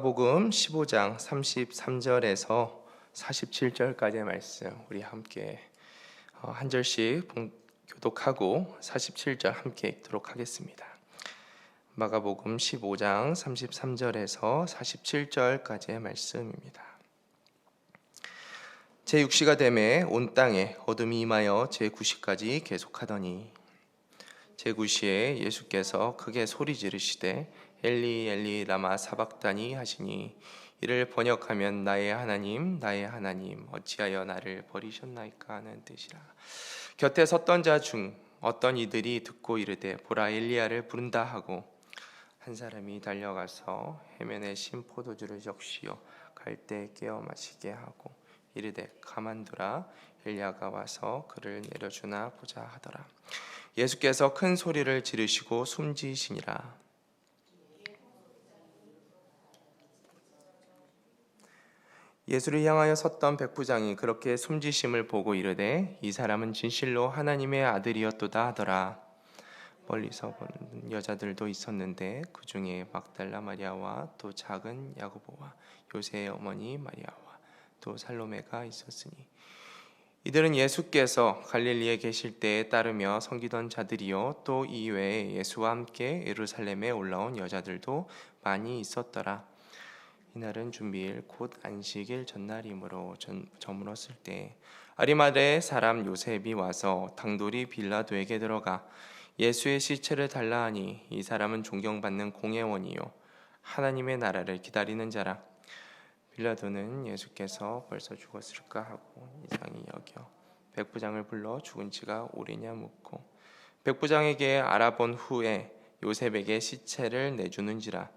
마가복음 15장 33절에서 47절까지의 말씀 우리 함께 한 절씩 교독하고 47절 함께 읽도록 하겠습니다. 마가복음 15장 33절에서 47절까지의 말씀입니다. 제6시가 되매 온 땅에 어둠이 임하여 제9시까지 계속하더니 제9시에 예수께서 크게 소리 지르시되 엘리 엘리 라마 사박다니 하시니 이를 번역하면 나의 하나님 어찌하여 나를 버리셨나이까 하는 뜻이라. 곁에 섰던 자 중 어떤 이들이 듣고 이르되 보라 엘리야를 부른다 하고 한 사람이 달려가서 해면에 신 포도주를 적시어 갈대 깨어 마시게 하고 이르되 가만두라 엘리야가 와서 그를 내려주나 보자 하더라. 예수께서 큰 소리를 지르시고 숨지시니라. 예수를 향하여 섰던 백부장이 그렇게 숨지심을 보고 이르되 이 사람은 진실로 하나님의 아들이었도다 하더라. 멀리서 보는 여자들도 있었는데 그 중에 막달라 마리아와 또 작은 야고보와 요새의 어머니 마리아와 또 살로메가 있었으니 이들은 예수께서 갈릴리에 계실 때에 따르며 섬기던 자들이요 또 이외에 예수와 함께 예루살렘에 올라온 여자들도 많이 있었더라. 이날은 준비일 곧 안식일 전날이므로 저물었을 때 아리마대 사람 요셉이 와서 당돌이 빌라도에게 들어가 예수의 시체를 달라 하니 이 사람은 존경받는 공회원이요 하나님의 나라를 기다리는 자라. 빌라도는 예수께서 벌써 죽었을까 하고 이상히 여겨 백부장을 불러 죽은 지가 오래냐 묻고 백부장에게 알아본 후에 요셉에게 시체를 내주는지라.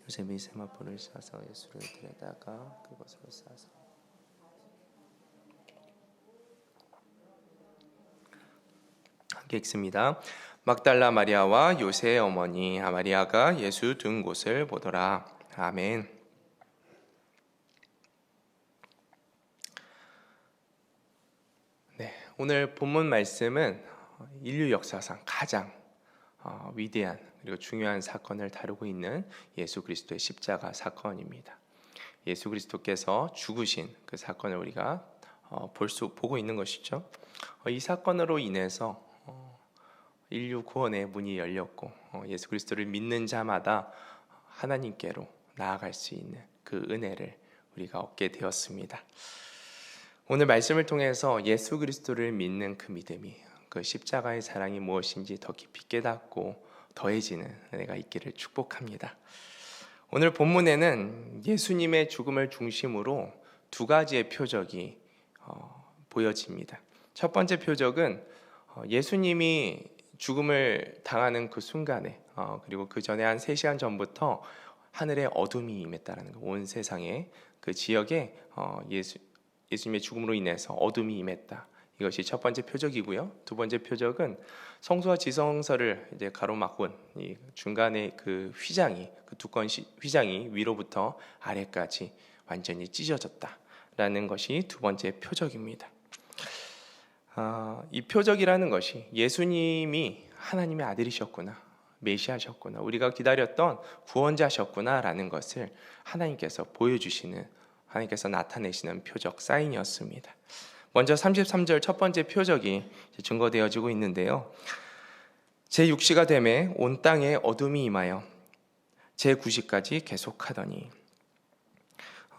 요셉이 세마포를 싸서 예수를 들여다가 그것을 싸서 함께 읽습니다. 막달라 마리아와 요새의 어머니 마리아가 예수 둔 곳을 보더라. 아멘. 네, 오늘 본문 말씀은 인류 역사상 가장 위대한 그리고 중요한 사건을 다루고 있는 예수 그리스도의 십자가 사건입니다. 예수 그리스도께서 죽으신 그 사건을 우리가 보고 있는 것이죠. 이 사건으로 인해서 인류 구원의 문이 열렸고 예수 그리스도를 믿는 자마다 하나님께로 나아갈 수 있는 그 은혜를 우리가 얻게 되었습니다. 오늘 말씀을 통해서 예수 그리스도를 믿는 그 믿음이 그 십자가의 사랑이 무엇인지 더 깊이 깨닫고 더해지는 은혜가 있기를 축복합니다. 오늘 본문에는 예수님의 죽음을 중심으로 두 가지의 표적이 보여집니다. 첫 번째 표적은 예수님이 죽음을 당하는 그 순간에 그리고 그 전에 한 3시간 전부터 하늘에 어둠이 임했다는 거. 온 세상에 그 지역에 예수님의 죽음으로 인해서 어둠이 임했다. 이것이 첫 번째 표적이고요. 두 번째 표적은 성소와 지성소를 이제 가로막은 이 중간에 그 휘장이 그 두꺼운 휘장이 위로부터 아래까지 완전히 찢어졌다라는 것이 두 번째 표적입니다. 이 표적이라는 것이 예수님이 하나님의 아들이셨구나, 메시아셨구나, 우리가 기다렸던 구원자셨구나라는 것을 하나님께서 보여주시는, 하나님께서 나타내시는 표적 사인이었습니다. 먼저 33절 첫 번째 표적이 증거되어지고 있는데요. 제6시가 되매 온 땅에 어둠이 임하여 제9시까지 계속하더니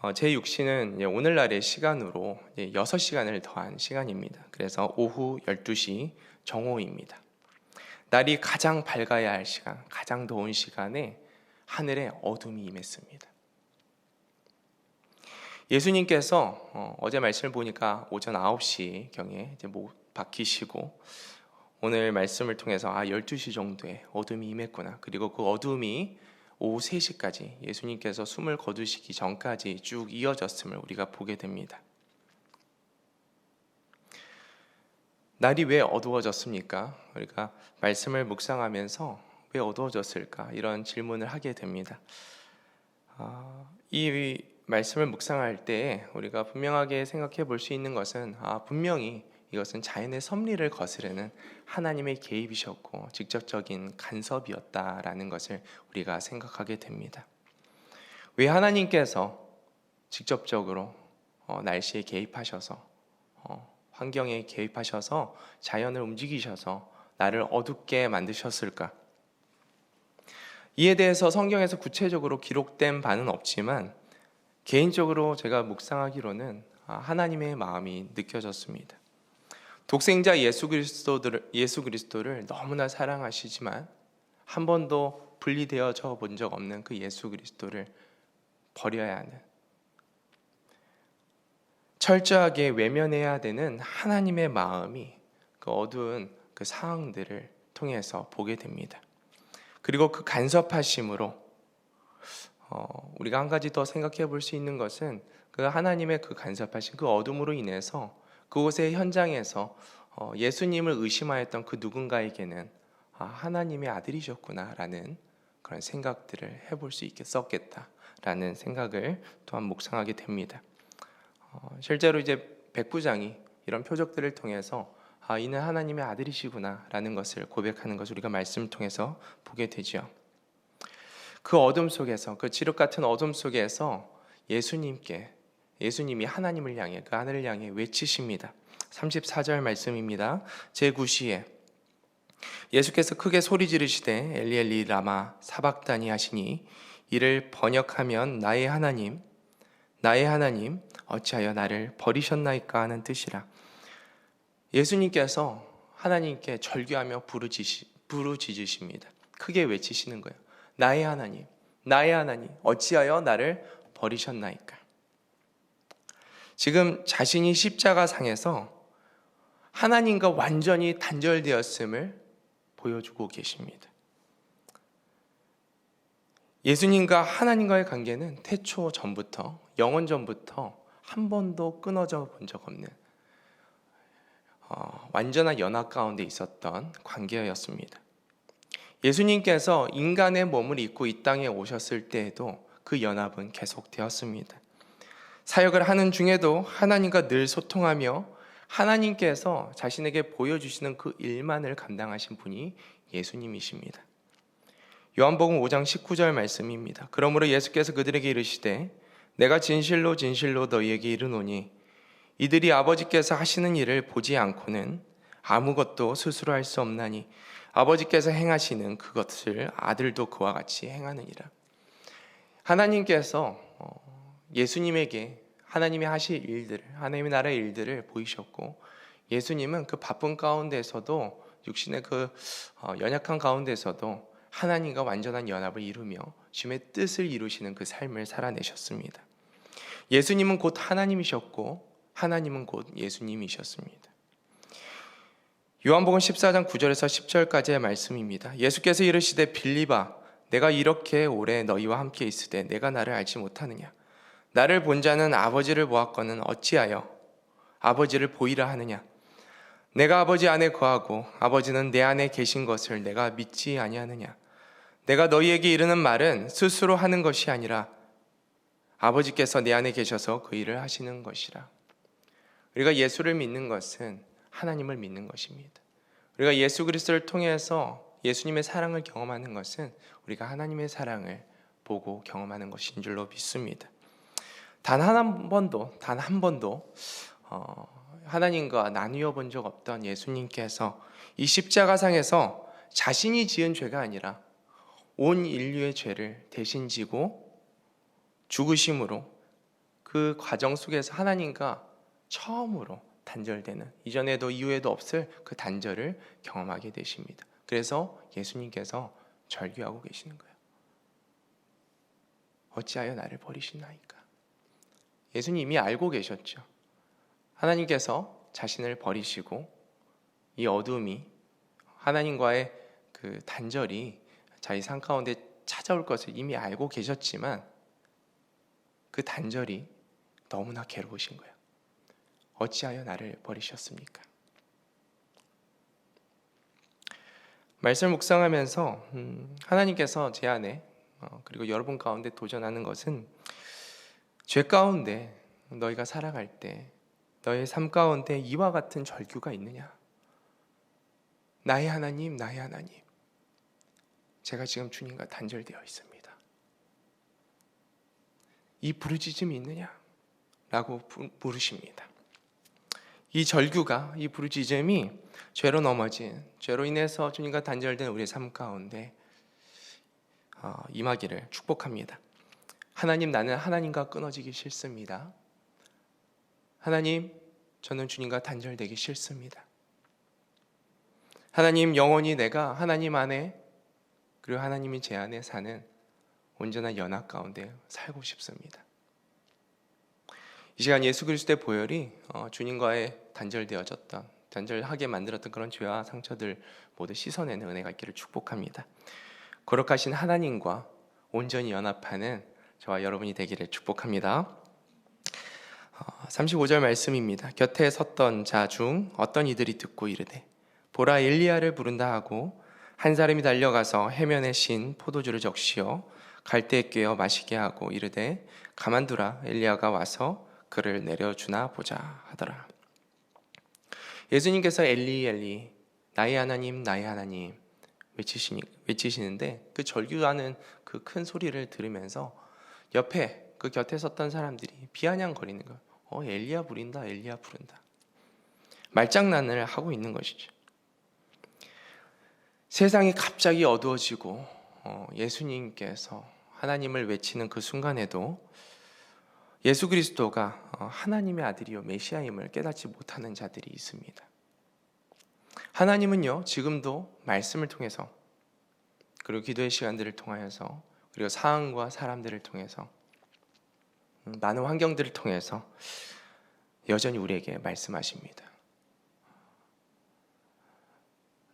제6시는 오늘날의 시간으로 6시간을 더한 시간입니다. 그래서 오후 12시 정오입니다. 날이 가장 밝아야 할 시간, 가장 더운 시간에 하늘에 어둠이 임했습니다. 예수님께서 어제 말씀을 보니까 오전 9시경에 이제 박히시고 오늘 말씀을 통해서 12시 정도에 어둠이 임했구나. 그리고 그 어둠이 오후 3시까지 예수님께서 숨을 거두시기 전까지 쭉 이어졌음을 우리가 보게 됩니다. 날이 왜 어두워졌습니까? 우리가 말씀을 묵상하면서 왜 어두워졌을까? 이런 질문을 하게 됩니다. 이 말씀을 묵상할 때 우리가 분명하게 생각해 볼 수 있는 것은 분명히 이것은 자연의 섭리를 거스르는 하나님의 개입이셨고 직접적인 간섭이었다라는 것을 우리가 생각하게 됩니다. 왜 하나님께서 직접적으로 날씨에 개입하셔서 환경에 개입하셔서 자연을 움직이셔서 나를 어둡게 만드셨을까? 이에 대해서 성경에서 구체적으로 기록된 바는 없지만 개인적으로 제가 묵상하기로는 하나님의 마음이 느껴졌습니다. 독생자 예수 그리스도를 너무나 사랑하시지만 한 번도 분리되어져 본 적 없는 그 예수 그리스도를 버려야 하는, 철저하게 외면해야 되는 하나님의 마음이 그 어두운 그 상황들을 통해서 보게 됩니다. 그리고 그 간섭하심으로 우리가 한 가지 더 생각해 볼 수 있는 것은 그 하나님의 그 간섭하심, 그 어둠으로 인해서 그곳의 현장에서 예수님을 의심하였던 그 누군가에게는 하나님의 아들이셨구나라는 그런 생각들을 해볼 수 있겠었겠다라는 생각을 또한 묵상하게 됩니다. 실제로 이제 백부장이 이런 표적들을 통해서 이는 하나님의 아들이시구나라는 것을 고백하는 것을 우리가 말씀을 통해서 보게 되죠. 그 어둠 속에서, 그 지륵 같은 어둠 속에서 예수님이 하나님을 향해, 그 하늘을 향해 외치십니다. 34절 말씀입니다. 제9시에 예수께서 크게 소리 지르시되 엘리 엘리 라마 사박다니 하시니 이를 번역하면 나의 하나님 어찌하여 나를 버리셨나이까 하는 뜻이라. 예수님께서 하나님께 절규하며 부르짖으십니다. 크게 외치시는 거예요. 나의 하나님 어찌하여 나를 버리셨나이까. 지금 자신이 십자가상에서 하나님과 완전히 단절되었음을 보여주고 계십니다. 예수님과 하나님과의 관계는 태초 전부터, 영원 전부터 한 번도 끊어져 본 적 없는 완전한 연합 가운데 있었던 관계였습니다. 예수님께서 인간의 몸을 입고 이 땅에 오셨을 때에도 그 연합은 계속되었습니다. 사역을 하는 중에도 하나님과 늘 소통하며 하나님께서 자신에게 보여주시는 그 일만을 감당하신 분이 예수님이십니다. 요한복음 5장 19절 말씀입니다. 그러므로 예수께서 그들에게 이르시되 내가 진실로 진실로 너희에게 이르노니 이들이 아버지께서 하시는 일을 보지 않고는 아무것도 스스로 할 수 없나니 아버지께서 행하시는 그것을 아들도 그와 같이 행하느니라. 하나님께서 예수님에게 하나님이 하실 일들을, 하나님의 나라의 일들을 보이셨고, 예수님은 그 바쁜 가운데서도, 육신의 그 연약한 가운데서도 하나님과 완전한 연합을 이루며 주님의 뜻을 이루시는 그 삶을 살아내셨습니다. 예수님은 곧 하나님이셨고 하나님은 곧 예수님이셨습니다. 요한복음 14장 9절에서 10절까지의 말씀입니다. 예수께서 이르시되 빌립아 내가 이렇게 오래 너희와 함께 있으되 내가 나를 알지 못하느냐? 나를 본 자는 아버지를 보았거늘 어찌하여 아버지를 보이라 하느냐? 내가 아버지 안에 거하고 아버지는 내 안에 계신 것을 내가 믿지 아니하느냐? 내가 너희에게 이르는 말은 스스로 하는 것이 아니라 아버지께서 내 안에 계셔서 그 일을 하시는 것이라. 우리가 예수를 믿는 것은 하나님을 믿는 것입니다. 우리가 예수 그리스도를 통해서 예수님의 사랑을 경험하는 것은 우리가 하나님의 사랑을 보고 경험하는 것인 줄로 믿습니다. 단 한 번도 하나님과 나누어 본 적 없던 예수님께서 이 십자가상에서 자신이 지은 죄가 아니라 온 인류의 죄를 대신 지고 죽으심으로 그 과정 속에서 하나님과 처음으로 단절되는, 이전에도 이후에도 없을 그 단절을 경험하게 되십니다. 그래서 예수님께서 절규하고 계시는 거예요. 어찌하여 나를 버리시나이까? 예수님이 알고 계셨죠. 하나님께서 자신을 버리시고 이 어둠이, 하나님과의 그 단절이 자기 삶 가운데 찾아올 것을 이미 알고 계셨지만 그 단절이 너무나 괴로우신 거예요. 어찌하여 나를 버리셨습니까? 말씀 묵상하면서 하나님께서 제 안에 그리고 여러분 가운데 도전하는 것은 죄 가운데 너희가 살아갈 때 너의 삶 가운데 이와 같은 절규가 있느냐? 나의 하나님 제가 지금 주님과 단절되어 있습니다. 이 부르짖음이 있느냐? 라고 물으십니다. 이 절규가, 이 부르짖음이 죄로 넘어진, 죄로 인해서 주님과 단절된 우리의 삶 가운데 임하기를 축복합니다. 하나님, 나는 하나님과 끊어지기 싫습니다. 하나님, 저는 주님과 단절되기 싫습니다. 하나님, 영원히 내가 하나님 안에, 그리고 하나님이 제 안에 사는 온전한 연합 가운데 살고 싶습니다. 이 시간 예수 그리스도의 보혈이 주님과의 단절하게 만들었던 그런 죄와 상처들 모두 씻어내는 은혜가 있기를 축복합니다. 거룩하신 하나님과 온전히 연합하는 저와 여러분이 되기를 축복합니다. 35절 말씀입니다. 곁에 섰던 자 중 어떤 이들이 듣고 이르되 보라, 엘리야를 부른다 하고 한 사람이 달려가서 해면에 신 포도주를 적시어 갈대에 꿰어 마시게 하고 이르되 가만두라, 엘리야가 와서 그를 내려주나 보자 하더라. 예수님께서 엘리 엘리, 나의 하나님 나의 하나님 외치시는데, 그 절규하는 그 큰 소리를 들으면서 옆에 그 곁에 섰던 사람들이 비아냥거리는 거예요. 엘리야 부른다, 엘리야 부른다. 말장난을 하고 있는 것이죠. 세상이 갑자기 어두워지고 예수님께서 하나님을 외치는 그 순간에도 예수 그리스도가 하나님의 아들이요 메시아임을 깨닫지 못하는 자들이 있습니다. 하나님은요, 지금도 말씀을 통해서, 그리고 기도의 시간들을 통하여서, 그리고 상황과 사람들을 통해서, 많은 환경들을 통해서 여전히 우리에게 말씀하십니다.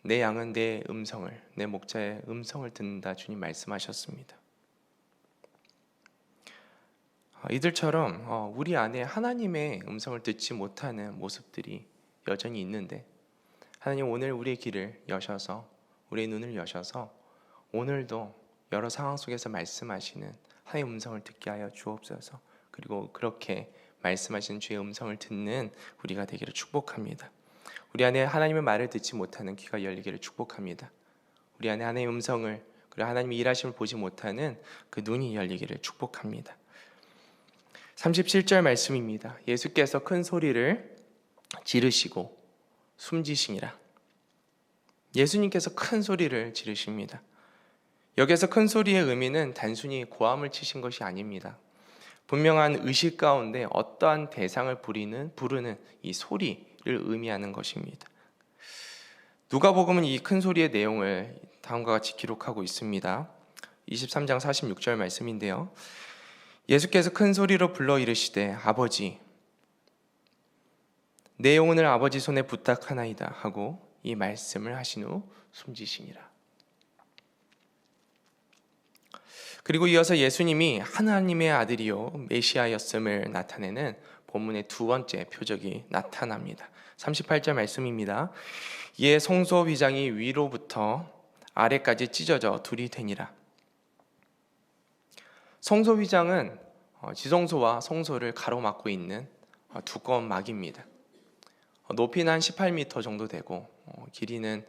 내 양은 내 음성을, 내 목자의 음성을 듣는다, 주님 말씀하셨습니다. 이들처럼 우리 안에 하나님의 음성을 듣지 못하는 모습들이 여전히 있는데, 하나님 오늘 우리의 길을 여셔서, 우리의 눈을 여셔서 오늘도 여러 상황 속에서 말씀하시는 하나님의 음성을 듣게 하여 주옵소서. 그리고 그렇게 말씀하시는 주의 음성을 듣는 우리가 되기를 축복합니다. 우리 안에 하나님의 말을 듣지 못하는 귀가 열리기를 축복합니다. 우리 안에 하나님의 음성을, 그리고 하나님의 일하심을 보지 못하는 그 눈이 열리기를 축복합니다. 37절 말씀입니다. 예수께서 큰 소리를 지르시고 숨지시니라. 예수님께서 큰 소리를 지르십니다. 여기서 큰 소리의 의미는 단순히 고함을 치신 것이 아닙니다. 분명한 의식 가운데 어떠한 대상을 부르는 이 소리를 의미하는 것입니다. 누가복음은 이 큰 소리의 내용을 다음과 같이 기록하고 있습니다. 23장 46절 말씀인데요. 예수께서 큰 소리로 불러 이르시되 아버지, 내 영혼을 아버지 손에 부탁하나이다 하고 이 말씀을 하신 후 숨지시니라. 그리고 이어서 예수님이 하나님의 아들이요 메시아였음을 나타내는 본문의 두 번째 표적이 나타납니다. 38절 말씀입니다. 이에 성소 휘장이 위로부터 아래까지 찢어져 둘이 되니라. 성소 휘장은 지성소와 성소를 가로막고 있는 두꺼운 막입니다. 높이는 한 18m 정도 되고 길이는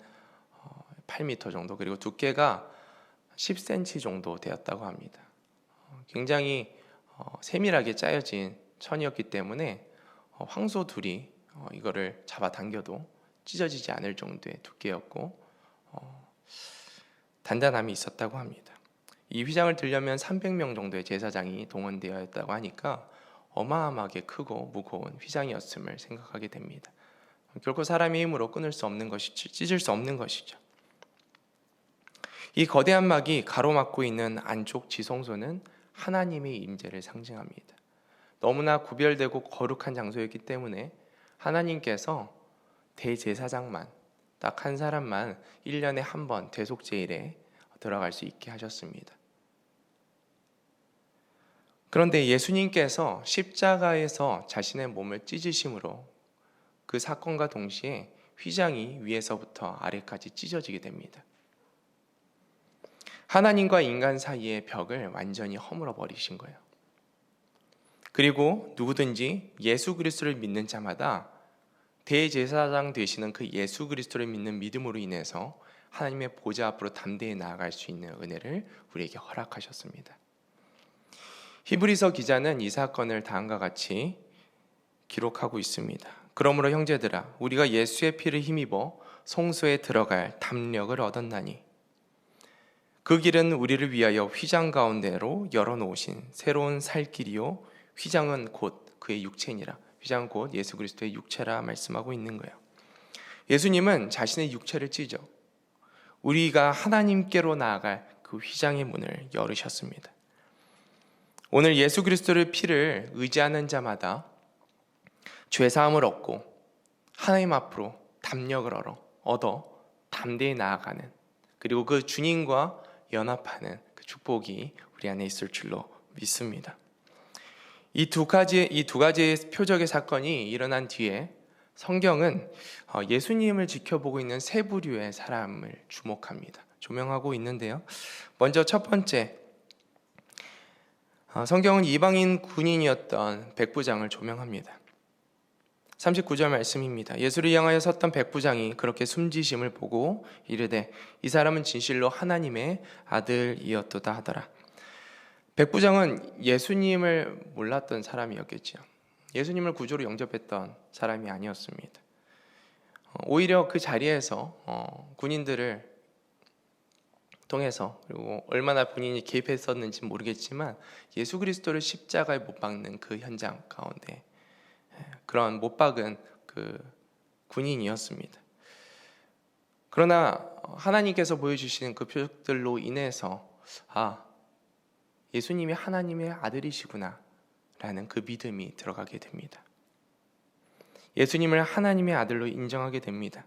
8m 정도, 그리고 두께가 10cm 정도 되었다고 합니다. 굉장히 세밀하게 짜여진 천이었기 때문에 황소 둘이 이거를 잡아당겨도 찢어지지 않을 정도의 두께였고 단단함이 있었다고 합니다. 이 휘장을 들려면 300명 정도의 제사장이 동원되어 있다고 하니까 어마어마하게 크고 무거운 휘장이었음을 생각하게 됩니다. 결코 사람의 힘으로 끊을 수 없는 것이죠. 찢을 수 없는 것이죠. 이 거대한 막이 가로막고 있는 안쪽 지성소는 하나님의 임재를 상징합니다. 너무나 구별되고 거룩한 장소였기 때문에 하나님께서 대제사장만, 딱 한 사람만 1년에 한 번 대속제일에 들어갈 수 있게 하셨습니다. 그런데 예수님께서 십자가에서 자신의 몸을 찢으심으로 그 사건과 동시에 휘장이 위에서부터 아래까지 찢어지게 됩니다. 하나님과 인간 사이의 벽을 완전히 허물어 버리신 거예요. 그리고 누구든지 예수 그리스도를 믿는 자마다 대제사장 되시는 그 예수 그리스도를 믿는 믿음으로 인해서 하나님의 보좌 앞으로 담대히 나아갈 수 있는 은혜를 우리에게 허락하셨습니다. 히브리서 기자는 이 사건을 다음과 같이 기록하고 있습니다. 그러므로 형제들아, 우리가 예수의 피를 힘입어 성소에 들어갈 담력을 얻었나니 그 길은 우리를 위하여 휘장 가운데로 열어놓으신 새로운 살 길이요, 휘장은 곧 그의 육체니라. 휘장은 곧 예수 그리스도의 육체라 말씀하고 있는 거예요. 예수님은 자신의 육체를 찢어 우리가 하나님께로 나아갈 그 휘장의 문을 열으셨습니다. 오늘 예수 그리스도의 피를 의지하는 자마다 죄사함을 얻고 하나님 앞으로 담력을 얻어 담대히 나아가는, 그리고 그 주님과 연합하는 그 축복이 우리 안에 있을 줄로 믿습니다. 이 두 가지의 표적의 사건이 일어난 뒤에 성경은 예수님을 지켜보고 있는 세 부류의 사람을 주목합니다. 조명하고 있는데요. 먼저 첫 번째, 성경은 이방인 군인이었던 백부장을 조명합니다. 39절 말씀입니다. 예수를 향하여 섰던 백부장이 그렇게 숨지심을 보고 이르되 이 사람은 진실로 하나님의 아들이었도다 하더라. 백부장은 예수님을 몰랐던 사람이었겠죠. 예수님을 구주로 영접했던 사람이 아니었습니다. 오히려 그 자리에서 군인들을 통해서, 그리고 얼마나 본인이 개입했었는지 모르겠지만 예수 그리스도를 십자가에 못 박는 그 현장 가운데 그런 못 박은 그 군인이었습니다. 그러나 하나님께서 보여주시는 그 표적들로 인해서 예수님이 하나님의 아들이시구나 라는 그 믿음이 들어가게 됩니다. 예수님을 하나님의 아들로 인정하게 됩니다.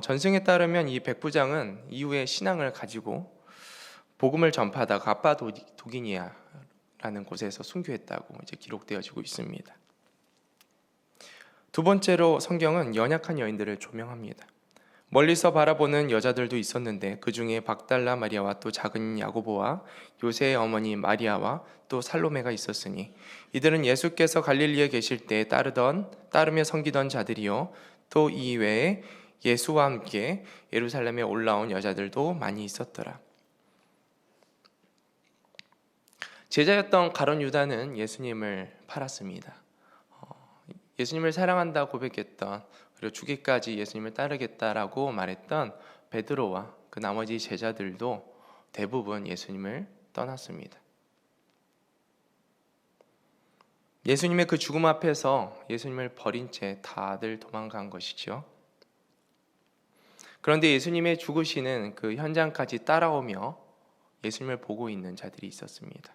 전승에 따르면 이 백부장은 이후에 신앙을 가지고 복음을 전파하다가 갑바도기니아라는 곳에서 순교했다고 이제 기록되어지고 있습니다. 두 번째로 성경은 연약한 여인들을 조명합니다. 멀리서 바라보는 여자들도 있었는데 그 중에 박달라 마리아와 또 작은 야고보와 요새의 어머니 마리아와 또 살로메가 있었으니 이들은 예수께서 갈릴리에 계실 때 따르며 섬기던 자들이요, 또 이외에 예수와 함께 예루살렘에 올라온 여자들도 많이 있었더라. 제자였던 가룟 유다는 예수님을 팔았습니다. 예수님을 사랑한다 고백했던, 그리고 죽기까지 예수님을 따르겠다라고 말했던 베드로와 그 나머지 제자들도 대부분 예수님을 떠났습니다. 예수님의 그 죽음 앞에서 예수님을 버린 채 다들 도망간 것이죠. 그런데 예수님의 죽으시는 그 현장까지 따라오며 예수님을 보고 있는 자들이 있었습니다.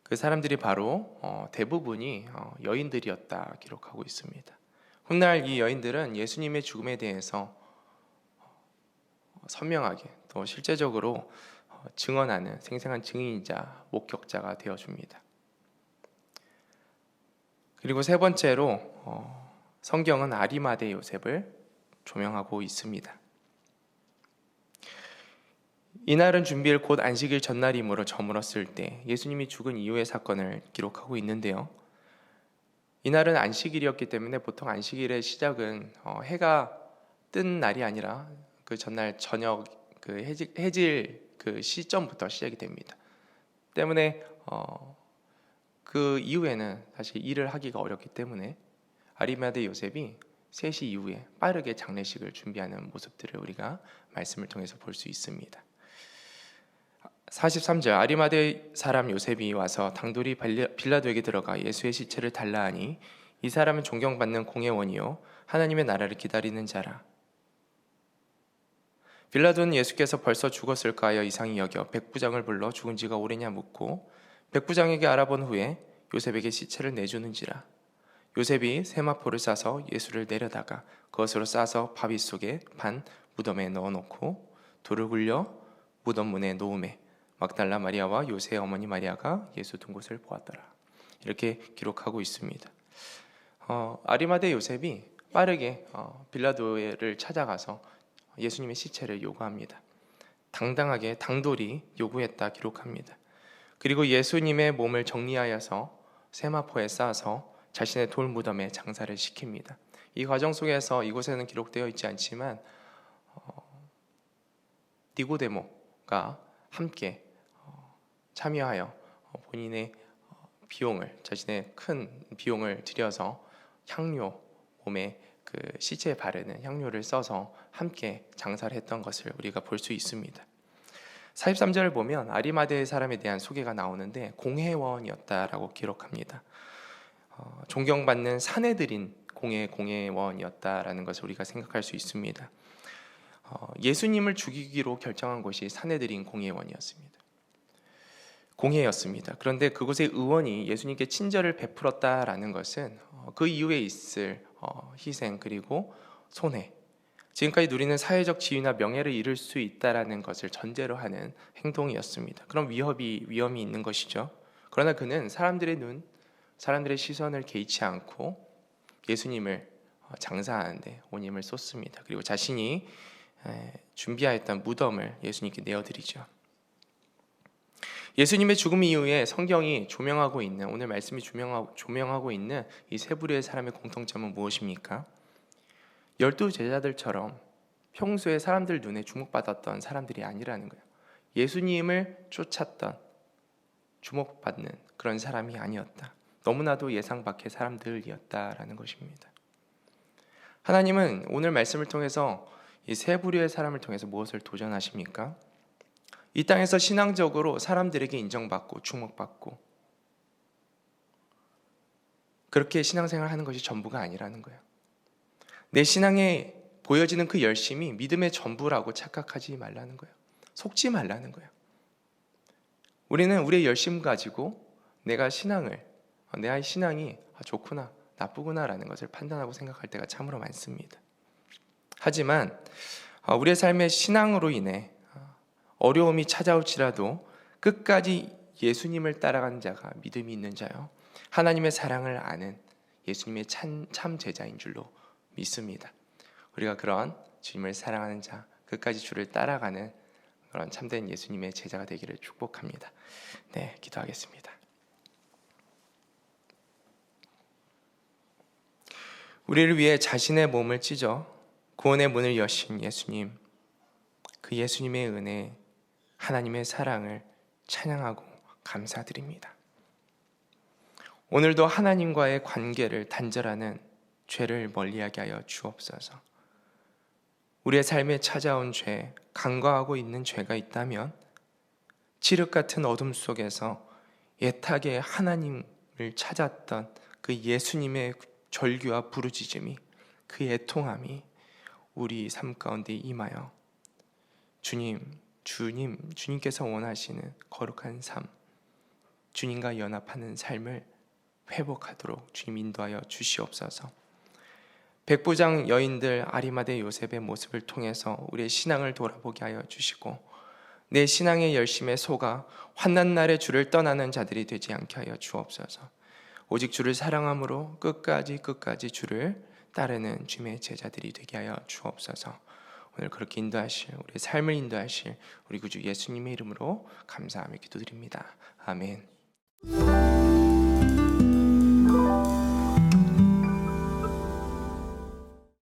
그 사람들이 바로 대부분이 여인들이었다 기록하고 있습니다. 훗날 이 여인들은 예수님의 죽음에 대해서 선명하게 또 실제적으로 증언하는 생생한 증인이자 목격자가 되어줍니다. 그리고 세 번째로 성경은 아리마대 요셉을 조명하고 있습니다. 이날은 준비일 곧 안식일 전날이므로 저물었을 때 예수님이 죽은 이후의 사건을 기록하고 있는데요. 이날은 안식일이었기 때문에 보통 안식일의 시작은 해가 뜬 날이 아니라 그 전날 저녁 그 해질 그 시점부터 시작이 됩니다. 때문에 그 이후에는 사실 일을 하기가 어렵기 때문에 아리마대 요셉이 3시 이후에 빠르게 장례식을 준비하는 모습들을 우리가 말씀을 통해서 볼 수 있습니다. 43절, 아리마대 사람 요셉이 와서 당돌이 빌라도에게 들어가 예수의 시체를 달라 하니 이 사람은 존경받는 공회원이요 하나님의 나라를 기다리는 자라. 빌라도는 예수께서 벌써 죽었을까 하여 이상히 여겨 백부장을 불러 죽은 지가 오래냐 묻고 백부장에게 알아본 후에 요셉에게 시체를 내주는지라. 요셉이 세마포를 싸서 예수를 내려다가 그것으로 싸서 바위 속에 반 무덤에 넣어놓고 돌을 굴려 무덤 문에 놓음에 막달라 마리아와 요새의 어머니 마리아가 예수 둔 곳을 보았더라. 이렇게 기록하고 있습니다. 아리마대 요셉이 빠르게 빌라도를 찾아가서 예수님의 시체를 요구합니다. 당당하게 당돌이 요구했다 기록합니다. 그리고 예수님의 몸을 정리하여서 세마포에 싸서 자신의 돌 무덤에 장사를 시킵니다. 이 과정 속에서 이곳에는 기록되어 있지 않지만 니고데모가 함께 참여하여 본인의 자신의 큰 비용을 들여서 향료, 몸에 그 시체에 바르는 향료를 써서 함께 장사를 했던 것을 우리가 볼 수 있습니다. 43절을 보면 아리마대 사람에 대한 소개가 나오는데 공회원이었다라고 기록합니다. 존경받는 사내들인 공회원이었다라는 것을 우리가 생각할 수 있습니다. 예수님을 죽이기로 결정한 곳이 사내들인 공회였습니다. 그런데 그곳의 의원이 예수님께 친절을 베풀었다라는 것은 그 이후에 있을 희생 그리고 손해, 지금까지 누리는 사회적 지위나 명예를 잃을 수 있다라는 것을 전제로 하는 행동이었습니다. 그런 위험이 있는 것이죠. 그러나 그는 사람들의 시선을 개의치 않고 예수님을 장사하는데 온 힘을 쏟습니다. 그리고 자신이 준비하였던 무덤을 예수님께 내어드리죠. 예수님의 죽음 이후에 성경이 조명하고 있는, 오늘 말씀이 조명하고 있는 이 세 부류의 사람의 공통점은 무엇입니까? 12 제자들처럼 평소에 사람들 눈에 주목받았던 사람들이 아니라는 거예요. 예수님을 쫓았던, 주목받는 그런 사람이 아니었다. 너무나도 예상 밖의 사람들이었다라는 것입니다. 하나님은 오늘 말씀을 통해서 이 세 부류의 사람을 통해서 무엇을 도전하십니까? 이 땅에서 신앙적으로 사람들에게 인정받고 주목받고 그렇게 신앙생활을 하는 것이 전부가 아니라는 거예요. 내 신앙에 보여지는 그 열심이 믿음의 전부라고 착각하지 말라는 거예요. 속지 말라는 거예요. 우리는 우리의 열심 가지고 내 신앙이 좋구나 나쁘구나라는 것을 판단하고 생각할 때가 참으로 많습니다. 하지만 우리의 삶의 신앙으로 인해 어려움이 찾아올지라도 끝까지 예수님을 따라가는 자가 믿음이 있는 자요, 하나님의 사랑을 아는 예수님의 참 제자인 줄로 믿습니다. 우리가 그런 주님을 사랑하는 자, 끝까지 주를 따라가는 그런 참된 예수님의 제자가 되기를 축복합니다. 네, 기도하겠습니다. 우리를 위해 자신의 몸을 찢어 구원의 문을 여신 예수님, 그 예수님의 은혜, 하나님의 사랑을 찬양하고 감사드립니다. 오늘도 하나님과의 관계를 단절하는 죄를 멀리하게 하여 주옵소서. 우리의 삶에 찾아온 죄, 간과하고 있는 죄가 있다면 칠흑 같은 어둠 속에서 애타게 하나님을 찾았던 그 예수님의 절규와 부르짖음이, 그 애통함이 우리 삶 가운데 임하여 주님께서 원하시는 거룩한 삶, 주님과 연합하는 삶을 회복하도록 주님 인도하여 주시옵소서. 백부장 여인들 아리마대 요셉의 모습을 통해서 우리의 신앙을 돌아보게 하여 주시고, 내 신앙의 열심에 속아 환난 날에 주를 떠나는 자들이 되지 않게 하여 주옵소서. 오직 주를 사랑함으로 끝까지 주를 따르는 주님의 제자들이 되게 하여 주옵소서. 오늘 그렇게 인도하실, 우리의 삶을 인도하실 우리 구주 예수님의 이름으로 감사하며 기도드립니다. 아멘.